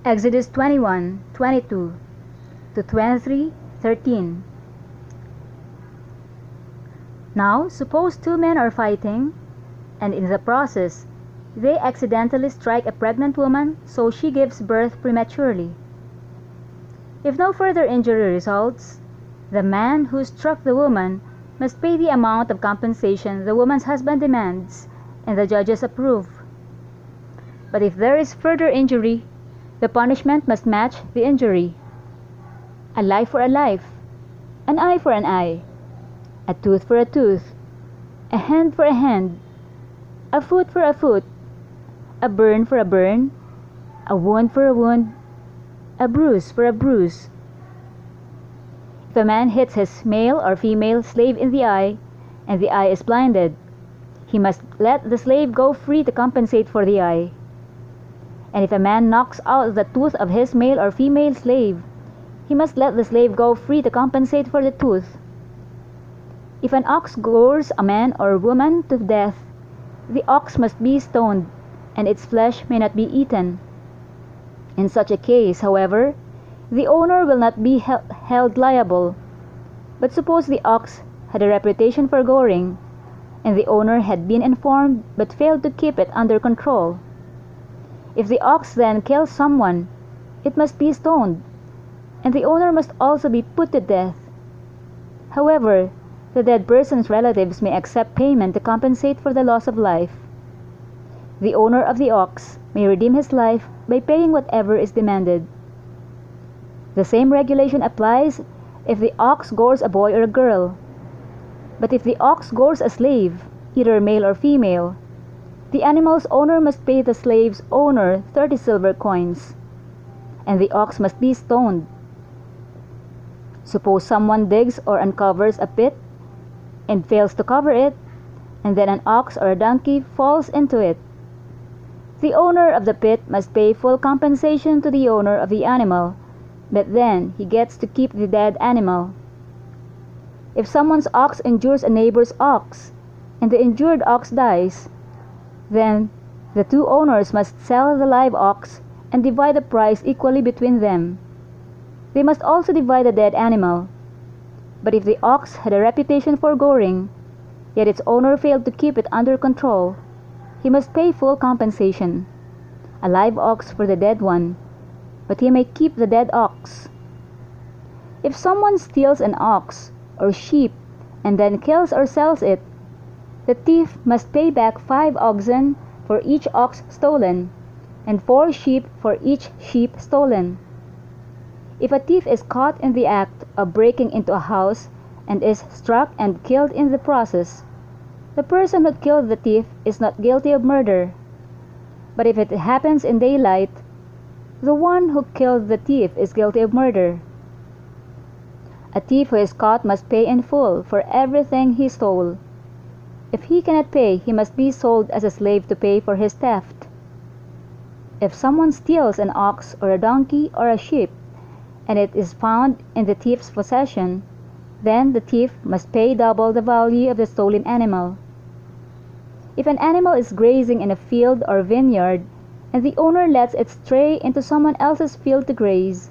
Exodus 21:22-23:13. Now, suppose two men are fighting, and in the process, they accidentally strike a pregnant woman so she gives birth prematurely. If no further injury results, the man who struck the woman must pay the amount of compensation the woman's husband demands and the judges approve. But if there is further injury, the punishment must match the injury. A life for a life, an eye for an eye, a tooth for a tooth, a hand for a hand, a foot for a foot, a burn for a burn, a wound for a wound, a bruise for a bruise. If a man hits his male or female slave in the eye, and the eye is blinded, he must let the slave go free to compensate for the eye. And if a man knocks out the tooth of his male or female slave, he must let the slave go free to compensate for the tooth. If an ox gores a man or woman to death, the ox must be stoned, and its flesh may not be eaten. In such a case, however, the owner will not be held liable. But suppose the ox had a reputation for goring, and the owner had been informed but failed to keep it under control. If the ox then kills someone, it must be stoned, and the owner must also be put to death. However, the dead person's relatives may accept payment to compensate for the loss of life. The owner of the ox may redeem his life by paying whatever is demanded. The same regulation applies if the ox gores a boy or a girl. But if the ox gores a slave, either male or female, the animal's owner must pay the slave's owner 30 silver coins, and the ox must be stoned. Suppose someone digs or uncovers a pit and fails to cover it, and then an ox or a donkey falls into it. The owner of the pit must pay full compensation to the owner of the animal, but then he gets to keep the dead animal. If someone's ox injures a neighbor's ox, and the injured ox dies, then the two owners must sell the live ox and divide the price equally between them. They must also divide the dead animal. But if the ox had a reputation for goring, yet its owner failed to keep it under control, he must pay full compensation, a live ox for the dead one, but he may keep the dead ox. If someone steals an ox or sheep and then kills or sells it, the thief must pay back 5 oxen for each ox stolen, and 4 sheep for each sheep stolen. If a thief is caught in the act of breaking into a house and is struck and killed in the process, the person who killed the thief is not guilty of murder. But if it happens in daylight, the one who killed the thief is guilty of murder. A thief who is caught must pay in full for everything he stole. If he cannot pay, he must be sold as a slave to pay for his theft. If someone steals an ox or a donkey or a sheep, and it is found in the thief's possession, then the thief must pay double the value of the stolen animal. If an animal is grazing in a field or vineyard, and the owner lets it stray into someone else's field to graze,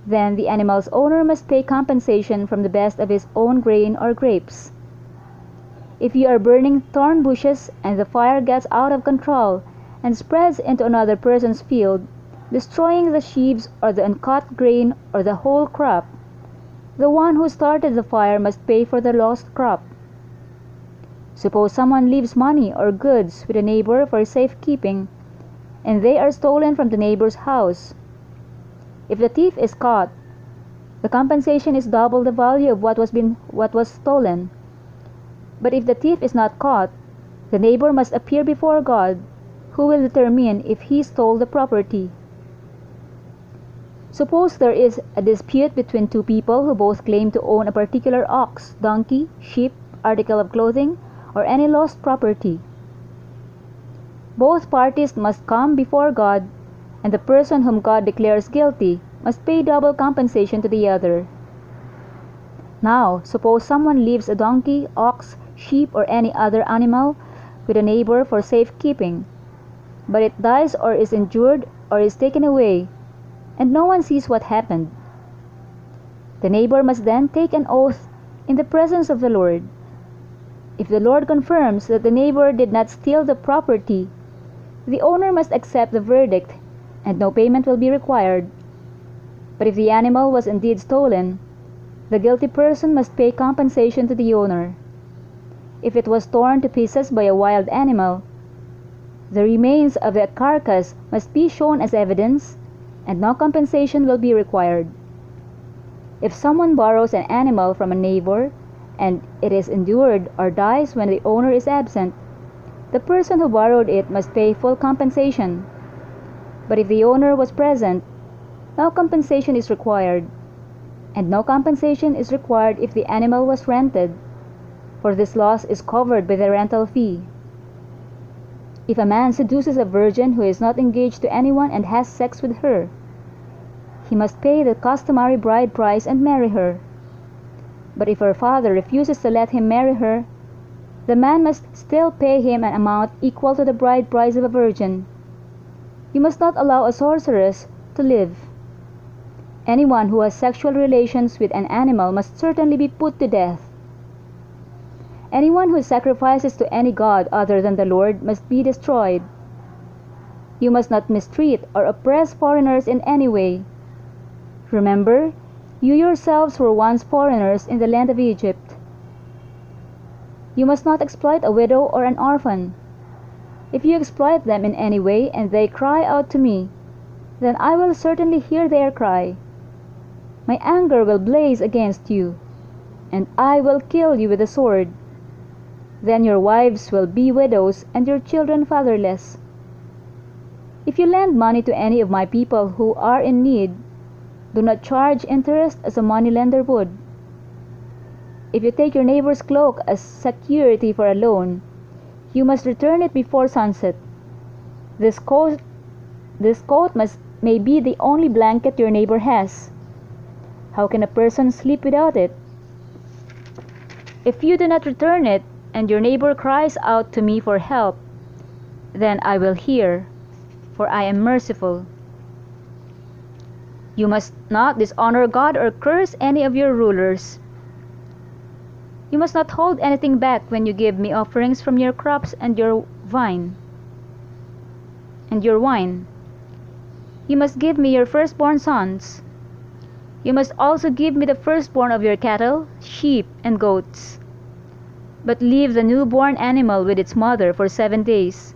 then the animal's owner must pay compensation from the best of his own grain or grapes. If you are burning thorn bushes and the fire gets out of control and spreads into another person's field, destroying the sheaves or the uncut grain or the whole crop, the one who started the fire must pay for the lost crop. Suppose someone leaves money or goods with a neighbor for safekeeping, and they are stolen from the neighbor's house. If the thief is caught, the compensation is double the value of what was stolen. But if the thief is not caught, the neighbor must appear before God, who will determine if he stole the property. Suppose there is a dispute between two people who both claim to own a particular ox, donkey, sheep, article of clothing, or any lost property. Both parties must come before God, and the person whom God declares guilty must pay double compensation to the other. Now, suppose someone leaves a donkey, ox, sheep, or any other animal with a neighbor for safekeeping, but it dies or is injured or is taken away, and no one sees what happened. The neighbor must then take an oath in the presence of the Lord. If the Lord confirms that the neighbor did not steal the property, the owner must accept the verdict, and no payment will be required. But if the animal was indeed stolen, the guilty person must pay compensation to the owner. If it was torn to pieces by a wild animal, the remains of the carcass must be shown as evidence, and no compensation will be required. If someone borrows an animal from a neighbor, and it is injured or dies when the owner is absent, the person who borrowed it must pay full compensation. But if the owner was present, no compensation is required, and no compensation is required if the animal was rented, for this loss is covered by the rental fee. If a man seduces a virgin who is not engaged to anyone and has sex with her, he must pay the customary bride price and marry her. But if her father refuses to let him marry her, the man must still pay him an amount equal to the bride price of a virgin. You must not allow a sorceress to live. Anyone who has sexual relations with an animal must certainly be put to death. Anyone who sacrifices to any god other than the Lord must be destroyed. You must not mistreat or oppress foreigners in any way. Remember, you yourselves were once foreigners in the land of Egypt. You must not exploit a widow or an orphan. If you exploit them in any way and they cry out to me, then I will certainly hear their cry. My anger will blaze against you, and I will kill you with a sword. Then your wives will be widows and your children fatherless. If you lend money to any of my people who are in need, do not charge interest as a moneylender would. If you take your neighbor's cloak as security for a loan, you must return it before sunset. This coat may be the only blanket your neighbor has. How can a person sleep without it? If you do not return it, and your neighbor cries out to me for help, then I will hear, for I am merciful. You must not dishonor God or curse any of your rulers. You must not hold anything back when you give me offerings from your crops and your wine. You must give me your firstborn sons. You must also give me the firstborn of your cattle, sheep, and goats. But leave the newborn animal with its mother for 7 days.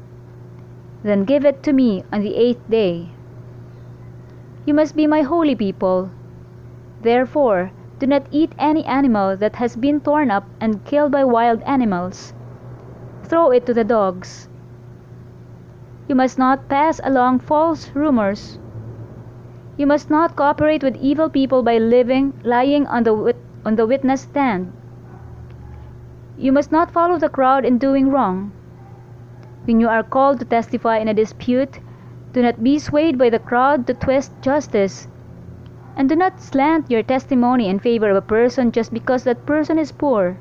Then give it to me on the 8th day. You must be my holy people. Therefore, do not eat any animal that has been torn up and killed by wild animals. Throw it to the dogs. You must not pass along false rumors. You must not cooperate with evil people by lying on the witness stand. You must not follow the crowd in doing wrong. When you are called to testify in a dispute, do not be swayed by the crowd to twist justice, and do not slant your testimony in favor of a person just because that person is poor.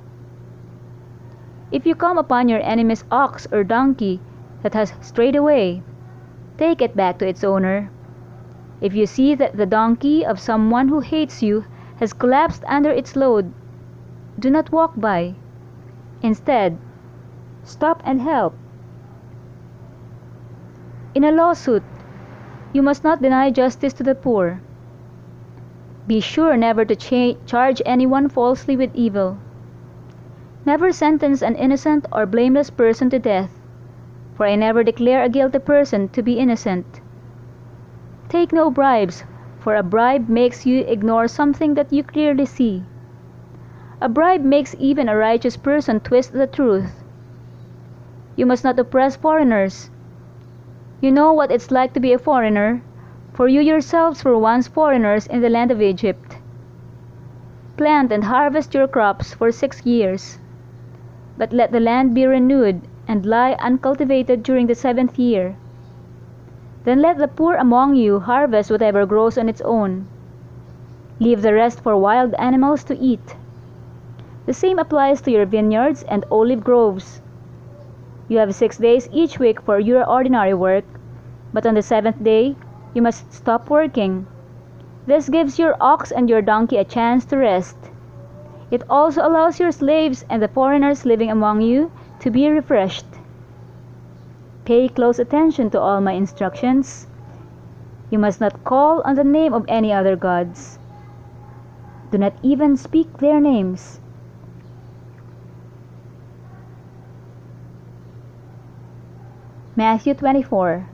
If you come upon your enemy's ox or donkey that has strayed away, take it back to its owner. If you see that the donkey of someone who hates you has collapsed under its load, do not walk by. Instead, stop and help. In a lawsuit, you must not deny justice to the poor. Be sure never to charge anyone falsely with evil. Never sentence an innocent or blameless person to death, for I never declare a guilty person to be innocent. Take no bribes, for a bribe makes you ignore something that you clearly see. A bribe makes even a righteous person twist the truth. You must not oppress foreigners. You know what it's like to be a foreigner, for you yourselves were once foreigners in the land of Egypt. Plant and harvest your crops for 6 years, but let the land be renewed and lie uncultivated during the 7th year. Then let the poor among you harvest whatever grows on its own. Leave the rest for wild animals to eat. The same applies to your vineyards and olive groves. You have 6 days each week for your ordinary work, but on the 7th day you must stop working, This gives your ox and your donkey a chance to rest. It also allows your slaves and the foreigners living among you to be refreshed. Pay close attention to all my instructions. You must not call on the name of any other gods. Do not even speak their names. Matthew 24,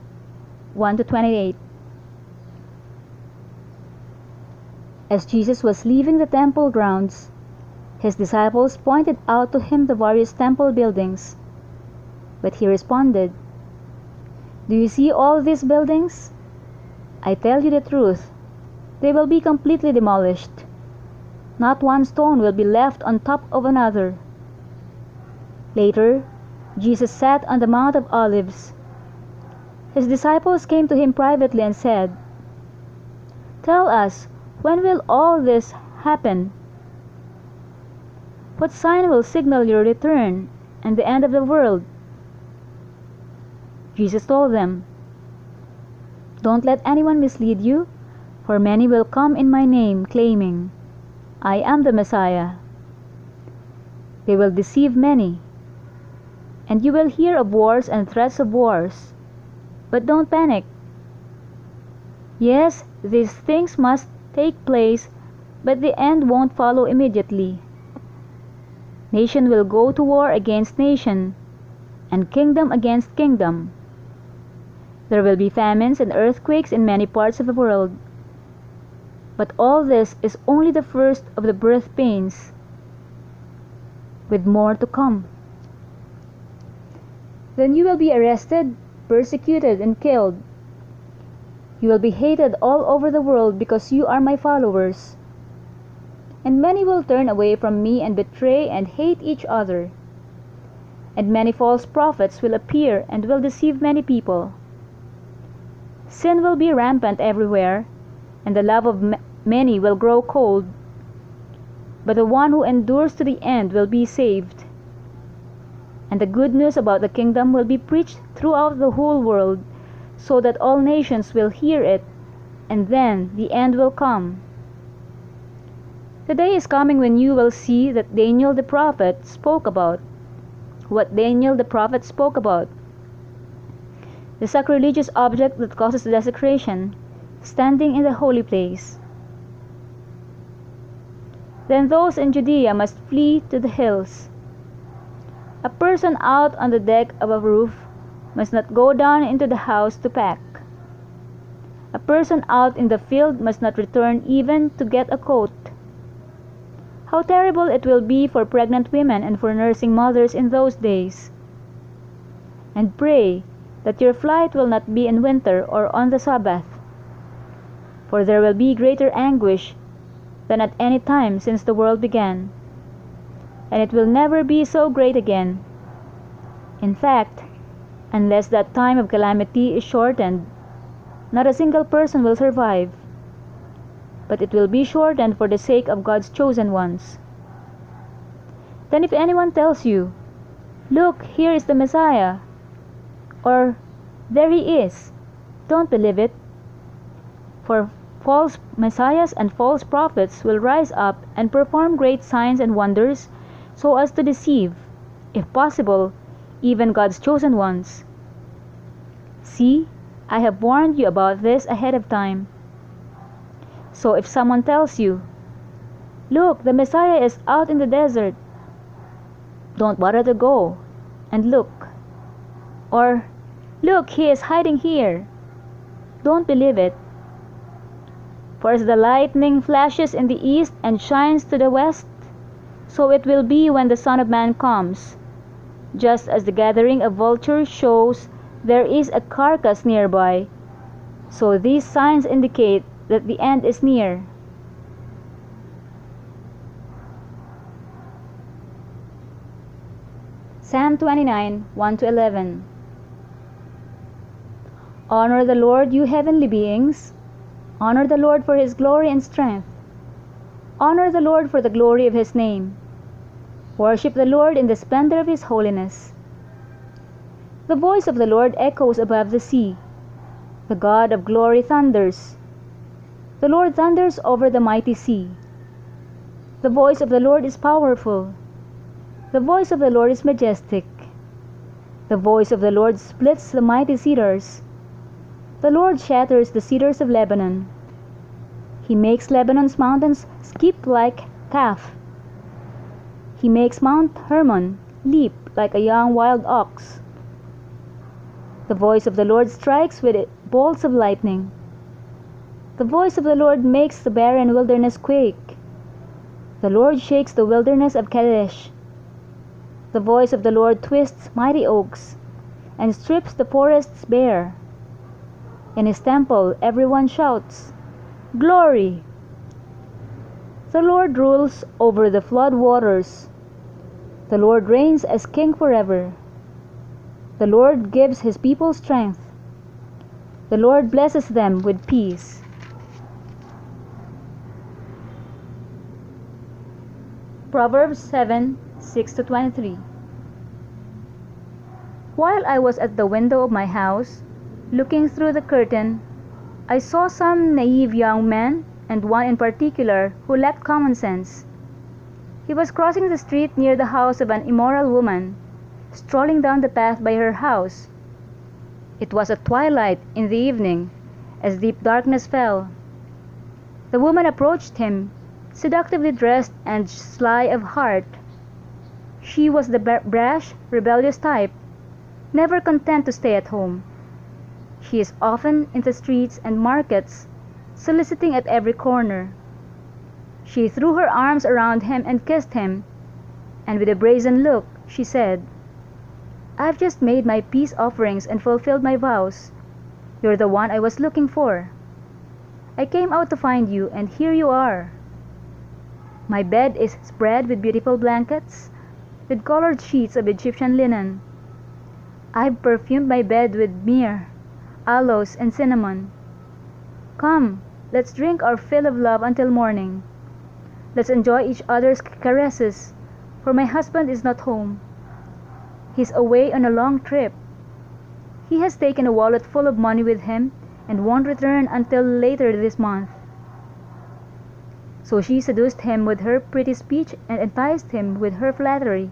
1-28. As Jesus was leaving the temple grounds, his disciples pointed out to him the various temple buildings. But he responded, "Do you see all these buildings? I tell you the truth, they will be completely demolished. Not one stone will be left on top of another." Later, Jesus sat on the Mount of Olives. His disciples came to him privately and said, "Tell us, when will all this happen? What sign will signal your return and the end of the world?" Jesus told them, "Don't let anyone mislead you, for many will come in my name, claiming, 'I am the Messiah.' They will deceive many. And you will hear of wars and threats of wars. But don't panic. Yes, these things must take place, but the end won't follow immediately. Nation will go to war against nation, and kingdom against kingdom. There will be famines and earthquakes in many parts of the world. But all this is only the first of the birth pains, with more to come. Then you will be arrested, persecuted, and killed. You will be hated all over the world because you are my followers. And many will turn away from me and betray and hate each other. And many false prophets will appear and will deceive many people. Sin will be rampant everywhere, and the love of many will grow cold. But the one who endures to the end will be saved. And the good news about the kingdom will be preached throughout the whole world, so that all nations will hear it, and then the end will come. The day is coming when you will see that Daniel the prophet spoke about. What Daniel the prophet spoke about. The sacrilegious object that causes desecration, standing in the holy place. Then those in Judea must flee to the hills. A person out on the deck of a roof must not go down into the house to pack. A person out in the field must not return even to get a coat. How terrible it will be for pregnant women and for nursing mothers in those days. And pray that your flight will not be in winter or on the Sabbath, for there will be greater anguish than at any time since the world began, and it will never be so great again. In fact, unless that time of calamity is shortened, not a single person will survive, but it will be shortened for the sake of God's chosen ones. Then if anyone tells you, 'Look, here is the Messiah,' or 'There he is,' don't believe it. For false messiahs and false prophets will rise up and perform great signs and wonders so as to deceive, if possible, even God's chosen ones. See, I have warned you about this ahead of time. So if someone tells you, 'Look, the Messiah is out in the desert,' don't bother to go and look. Or, 'Look, he is hiding here,' don't believe it. For as the lightning flashes in the east and shines to the west, so it will be when the Son of Man comes. Just as the gathering of vultures shows there is a carcass nearby, so these signs indicate that the end is near." Psalm 29, 1-11. Honor the Lord, you heavenly beings. Honor the Lord for his glory and strength. Honor the Lord for the glory of his name. Worship the Lord in the splendor of his holiness. The voice of the Lord echoes above the sea. The God of glory thunders. The Lord thunders over the mighty sea. The voice of the Lord is powerful. The voice of the Lord is majestic. The voice of the Lord splits the mighty cedars. The Lord shatters the cedars of Lebanon. He makes Lebanon's mountains skip like calf. He makes Mount Hermon leap like a young wild ox. The voice of the Lord strikes with bolts of lightning. The voice of the Lord makes the barren wilderness quake. The Lord shakes the wilderness of Kadesh. The voice of the Lord twists mighty oaks and strips the forests bare. In his temple everyone shouts, "Glory!" The Lord rules over the flood waters. The Lord reigns as king forever. The Lord gives his people strength. The Lord blesses them with peace. Proverbs 7:6-23. While I was at the window of my house, looking through the curtain, I saw some naive young men, and one in particular who lacked common sense. He was crossing the street near the house of an immoral woman, strolling down the path by her house. It was at twilight in the evening, as deep darkness fell. The woman approached him, seductively dressed and sly of heart. She was the brash, rebellious type, never content to stay at home. She is often in the streets and markets, soliciting at every corner. She threw her arms around him and kissed him, and with a brazen look she said, "I've just made my peace offerings and fulfilled my vows. You're the one I was looking for. I came out to find you, and here you are. My bed is spread with beautiful blankets, with colored sheets of Egyptian linen. I've perfumed my bed with myrrh, aloes, and cinnamon. Come, let's drink our fill of love until morning. Let's enjoy each other's caresses, for my husband is not home. He's away on a long trip. He has taken a wallet full of money with him and won't return until later this month." So she seduced him with her pretty speech and enticed him with her flattery.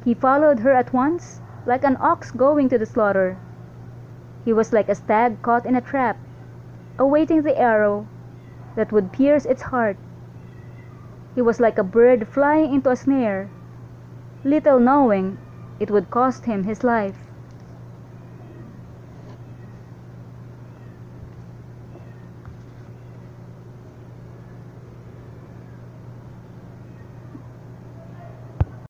He followed her at once, like an ox going to the slaughter. He was like a stag caught in a trap, awaiting the arrow that would pierce its heart. He was like a bird flying into a snare, little knowing it would cost him his life.